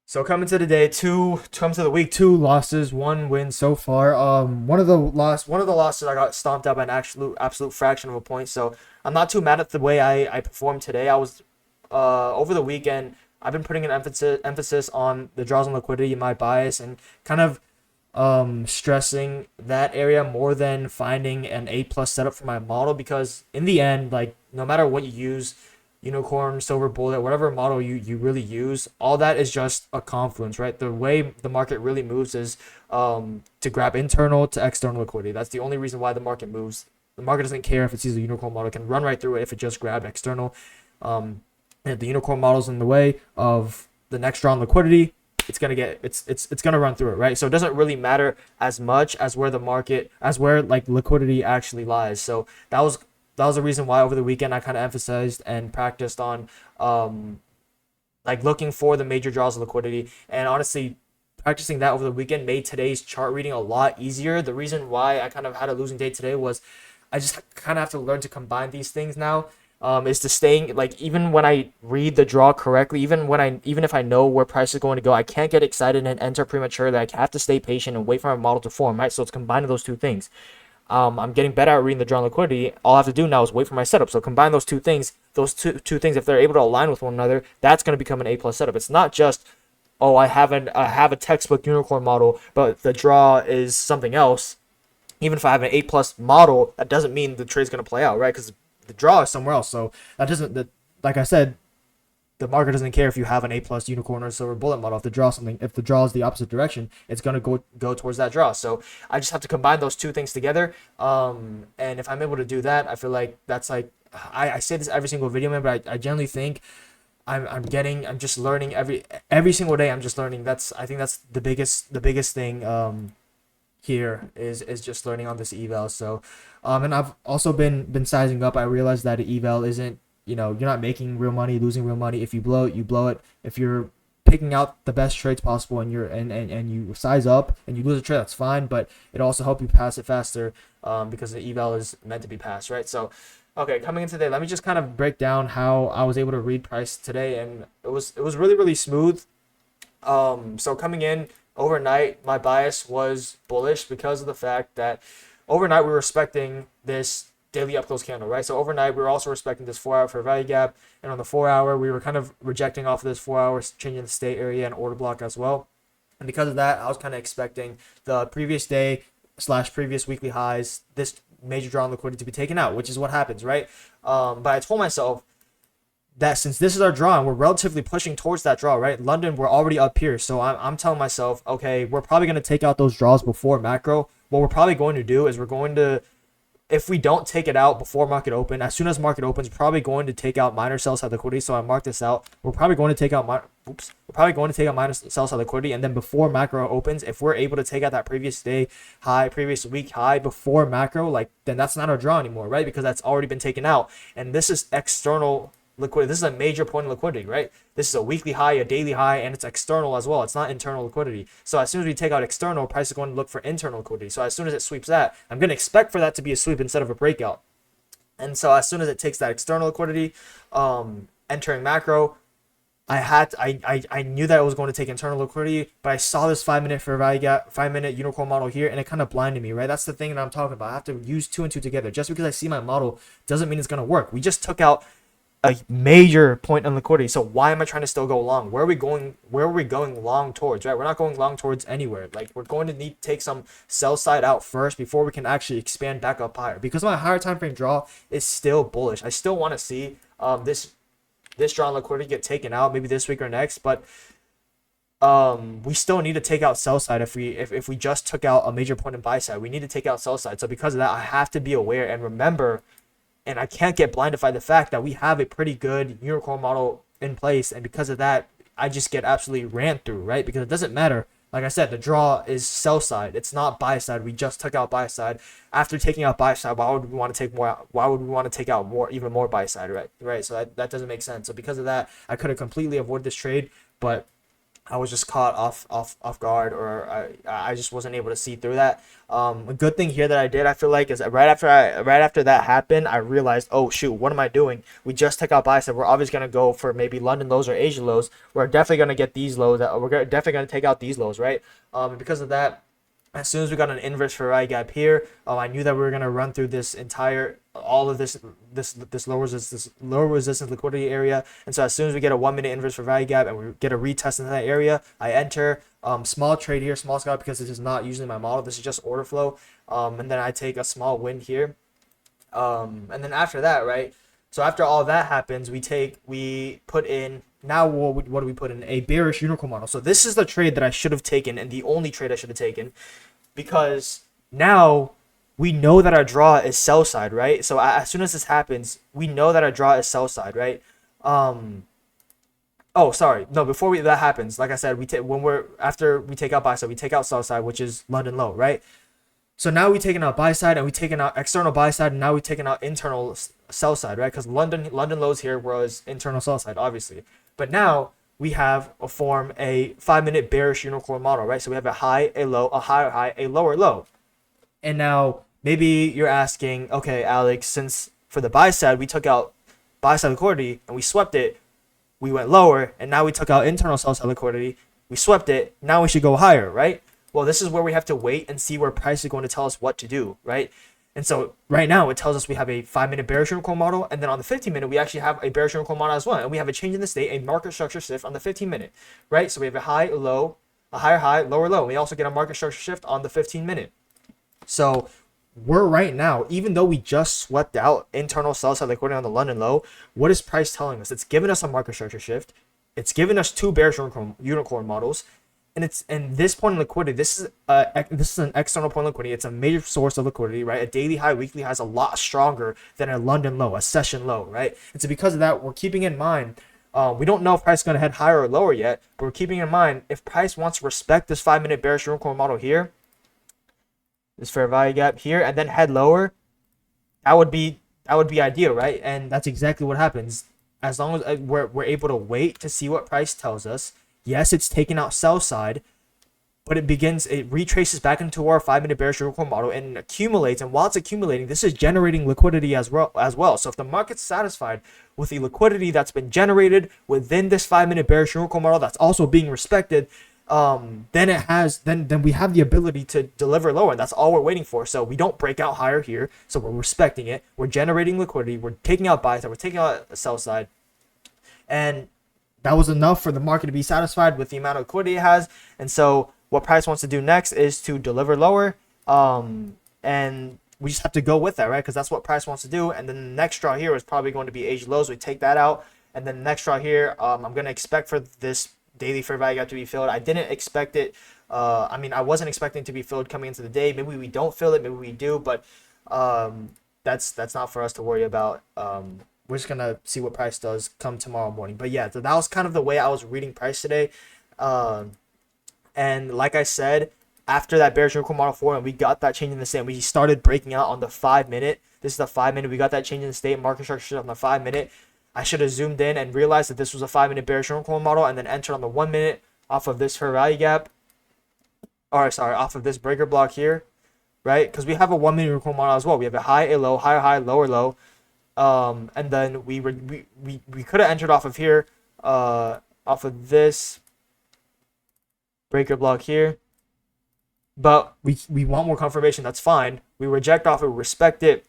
So coming to the day two, come to the week two losses, one win so far. One of the losses I got stomped out by an absolute fraction of a point. So I'm not too mad at the way I performed today. I was over the weekend. I've been putting an emphasis on the draws and liquidity, my bias, and kind of stressing that area more than finding an A plus setup for my model because in the end, like no matter what you use, unicorn, silver bullet, whatever model you really use, all that is just a confluence, right? The way the market really moves is to grab internal to external liquidity. That's the only reason why the market moves. The market doesn't care if it sees a unicorn model, it can run right through it if it just grab external. And if the unicorn model's in the way of the next drawn liquidity, it's gonna run through it, right? So it doesn't really matter as much as where like liquidity actually lies. So that was the reason why over the weekend I kind of emphasized and practiced on like looking for the major draws of liquidity. And honestly, practicing that over the weekend made today's chart reading a lot easier. The reason why I kind of had a losing day today was I just kind of have to learn to combine these things now. Is to staying like even when I read the draw correctly, even if I know where price is going to go, I can't get excited and enter prematurely. I have to stay patient and wait for my model to form, right? So it's combining those two things. I'm getting better at reading the drawn liquidity. All I have to do now is wait for my setup. So combine those two things. Those two things, if they're able to align with one another, that's going to become an A plus setup. It's not just I have a textbook unicorn model, but the draw is something else. Even if I have an A plus model, that doesn't mean the trade's going to play out, right? Because the draw is somewhere else. So that doesn't that like I said, the market doesn't care if you have an A plus unicorn or silver bullet model. If the draw is the opposite direction, it's gonna go towards that draw. So I just have to combine those two things together. And if I'm able to do that, I feel like that's like I say this every single video, man, but I generally think I'm just learning every single day. I'm just learning. I think that's the biggest thing here is just learning on this eval. So and I've also been sizing up. I realized that an eval isn't, you're not making real money, losing real money. If you blow it, you blow it. If you're picking out the best trades possible and you size up and you lose a trade, that's fine, but it also help you pass it faster, because the eval is meant to be passed, right? So okay, coming in today, let me just kind of break down how I was able to read price today, and it was really really smooth. So coming in overnight, my bias was bullish because of the fact that overnight we were respecting this daily up close candle, right? So overnight we were also respecting this 4 hour fair value gap, and on the 4 hour we were kind of rejecting off of this 4 hours, changing the state area and order block as well. And because of that, I was kind of expecting the previous day slash previous weekly highs, this major draw on liquidity to be taken out, which is what happens, right? But I told myself that since this is our draw and we're relatively pushing towards that draw, right? London, we're already up here. So I'm telling myself, okay, we're probably going to take out those draws before macro. What we're probably going to do is we're going to, if we don't take it out before market open, as soon as market opens, we're probably going to take out minor sell side liquidity. So I marked this out. We're probably going to take out minor sell side liquidity, and then before macro opens, if we're able to take out that previous day high, previous week high before macro, like then that's not our draw anymore, right? Because that's already been taken out, and this is external liquidity. This is a major point of liquidity, right? This is a weekly high, a daily high, and it's external as well. It's not internal liquidity. So as soon as we take out external, price is going to look for internal liquidity. So as soon as it sweeps that, I'm going to expect for that to be a sweep instead of a breakout. And so as soon as it takes that external liquidity, entering macro, I knew that it was going to take internal liquidity, but I saw this 5 minute fair value gap, 5 minute unicorn model here, and it kind of blinded me, right? That's the thing that I'm talking about. I have to use two and two together. Just because I see my model doesn't mean it's going to work. We just took out a major point on liquidity. So why am I trying to still go long? Where are we going? Where are we going long towards? Right? We're not going long towards anywhere. Like we're going to need to take some sell side out first before we can actually expand back up higher. Because my higher time frame draw is still bullish. I still want to see this draw on liquidity get taken out maybe this week or next, but we still need to take out sell side. If we just took out a major point in buy side, we need to take out sell side. So because of that, I have to be aware and remember, and I can't get blinded by the fact that we have a pretty good unicorn model in place. And because of that, I just get absolutely ran through, right? Because it doesn't matter. Like I said, the draw is sell side. It's not buy side. We just took out buy side. After taking out buy side, why would we want to take more? Why would we want to take out more, even more buy side, right? Right. So that doesn't make sense. So because of that, I could have completely avoided this trade, but I was just caught off guard, or I just wasn't able to see through that. A good thing here that I did, I feel like, is that right after that happened, I realized, oh shoot, what am I doing? We just took out buy side. We're obviously gonna go for maybe London lows or Asia lows. We're definitely gonna get these lows. Definitely gonna take out these lows, right? And because of that, as soon as we got an inverse Ferrari gap here, I knew that we were gonna run through this entire all of this lower resistance liquidity area. And so as soon as we get a 1 minute inverse Ferrari gap and we get a retest in that area, I enter small trade here, small scalp, because this is not usually my model. This is just order flow. And then I take a small win here. And then after that, right? So after all that happens, we put in, now what do we put in? A bearish unicorn model. So this is the trade that I should have taken, and the only trade I should have taken, because now we know that our draw is sell side, right? So as soon as this happens, we know that our draw is sell side, right? Oh, sorry. No, before that happens, like I said, after we take out buy side, we take out sell side, which is London low, right? So now we taking out buy side, and we taking out external buy side, and now we taking out internal sell side, right? Because London lows here was internal sell side, obviously. But now we have a 5 minute bearish unicorn model, right? So we have a high, a low, a higher high, a lower low. And now maybe you're asking, okay, Alex, since for the buy side we took out buy side liquidity and we swept it, we went lower, and now we took out internal sell side liquidity, we swept it, now we should go higher, right? Well, this is where we have to wait and see where price is going to tell us what to do, right? And so right now it tells us we have a 5 minute bearish unicorn model, and then on the 15 minute we actually have a bearish unicorn model as well, and we have a change in the state, a market structure shift on the 15 minute, right? So we have a high, low, a higher high, lower low. We also get a market structure shift on the 15 minute. So we're right now, even though we just swept out internal sell side liquidity on the London low, what is price telling us? It's giving us a market structure shift. It's giving us two bearish unicorn models. And this point of liquidity, this is an external point of liquidity. It's a major source of liquidity, right? A daily high, weekly high is a lot stronger than a London low, a session low, right? And so because of that, we're keeping in mind, we don't know if price is going to head higher or lower yet, but we're keeping in mind, if price wants to respect this 5 minute bearish unicorn model here, this fair value gap here, and then head lower, that would be ideal, right? And that's exactly what happens. As long as we're able to wait to see what price tells us. Yes, it's taking out sell side, but it retraces back into our 5 minute bearish unicorn model and accumulates. And while it's accumulating, this is generating liquidity as well. So if the market's satisfied with the liquidity that's been generated within this 5 minute bearish unicorn model that's also being respected, then we have the ability to deliver lower, and that's all we're waiting for. So we don't break out higher here, so we're respecting it. We're generating liquidity. We're taking out buy side. We're taking out the sell side, and that was enough for the market to be satisfied with the amount of liquidity it has. And so what price wants to do next is to deliver lower, and we just have to go with that, right? Because that's what price wants to do. And then the next draw here is probably going to be Asia lows. We take that out, and then the next draw here, I'm going to expect for this daily fair value gap to be filled. I didn't expect it. I wasn't expecting to be filled coming into the day. Maybe we don't fill it, maybe we do, but that's not for us to worry about. We're just gonna see what price does come tomorrow morning. But yeah, so that was kind of the way I was reading price today. And like I said, after that bearish unicorn model 4, and we got that change in the state, we started breaking out on the 5 minute. This is the 5 minute. We got that change in the state, market structure on the 5 minute. I should have zoomed in and realized that this was a 5 minute bearish unicorn model, and then entered on the 1 minute off of this fair value gap. Or sorry, off of this breaker block here, right? Because we have a 1 minute unicorn model as well. We have a high, a low, higher high, lower low. And then we could have entered off of here, off of this breaker block here, but we want more confirmation. That's fine. We reject off it, respect it.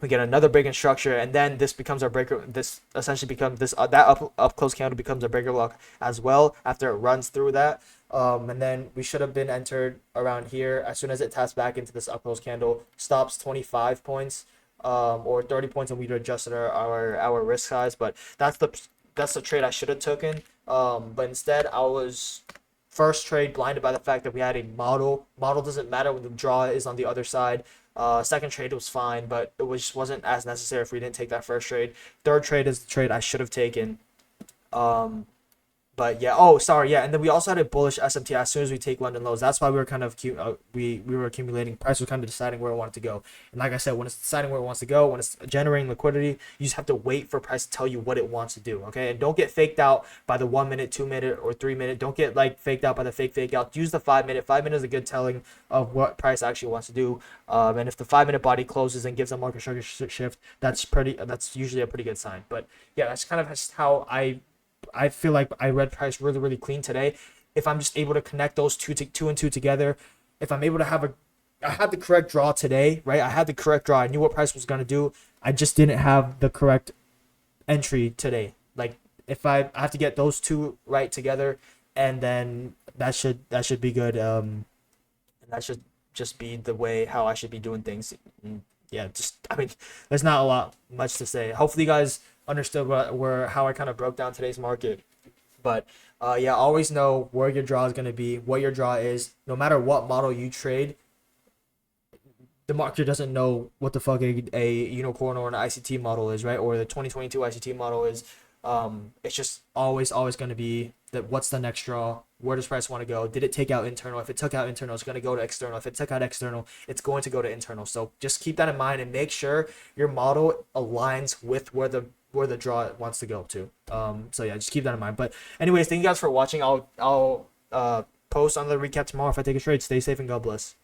We get another break in structure, and then this becomes our breaker. This essentially becomes this that up close candle becomes a breaker block as well after it runs through that. And then we should have been entered around here as soon as it taps back into this up close candle, stops 25 points. Or 30 points, and we'd adjusted our risk size. But that's the trade I should have taken. But instead, I was first trade blinded by the fact that we had a model. Model doesn't matter when the draw is on the other side. Second trade was fine, but it wasn't as necessary if we didn't take that first trade. Third trade is the trade I should have taken. But yeah, oh sorry, yeah, and then we also had a bullish SMT as soon as we take London lows. That's why we were kind of we were accumulating. Price was kind of deciding where it wanted to go. And like I said, when it's deciding where it wants to go, when it's generating liquidity, you just have to wait for price to tell you what it wants to do. Okay, and don't get faked out by the 1 minute, 2 minute, or 3 minute. Don't get like faked out by the fake out. Use the 5 minute. 5 minute is a good telling of what price actually wants to do. And if the 5 minute body closes and gives a market structure shift, that's pretty. That's usually a pretty good sign. But yeah, that's kind of how I feel like I read price really, really clean today. If I'm just able to connect those two and two together, if I'm able to I had the correct draw today, right? I had the correct draw. I knew what price was gonna do. I just didn't have the correct entry today. Like if I have to get those two right together, and then that should be good. And that should just be the way how I should be doing things. And yeah, just I mean, there's not a lot much to say. Hopefully, you guys understood how I kind of broke down today's market. But yeah, always know where your draw is going to be, what your draw is. No matter what model you trade, the market doesn't know what the fuck a unicorn or an ICT model is, right? Or the 2022 ICT model is. It's just always going to be that what's the next draw? Where does price want to go? Did it take out internal? If it took out internal, it's going to go to external. If it took out external, it's going to go to internal. So just keep that in mind and make sure your model aligns with where the draw wants to go to. So yeah, just keep that in mind. But anyways, thank you guys for watching. I'll post on the recap tomorrow if I take a trade. Stay safe and God bless.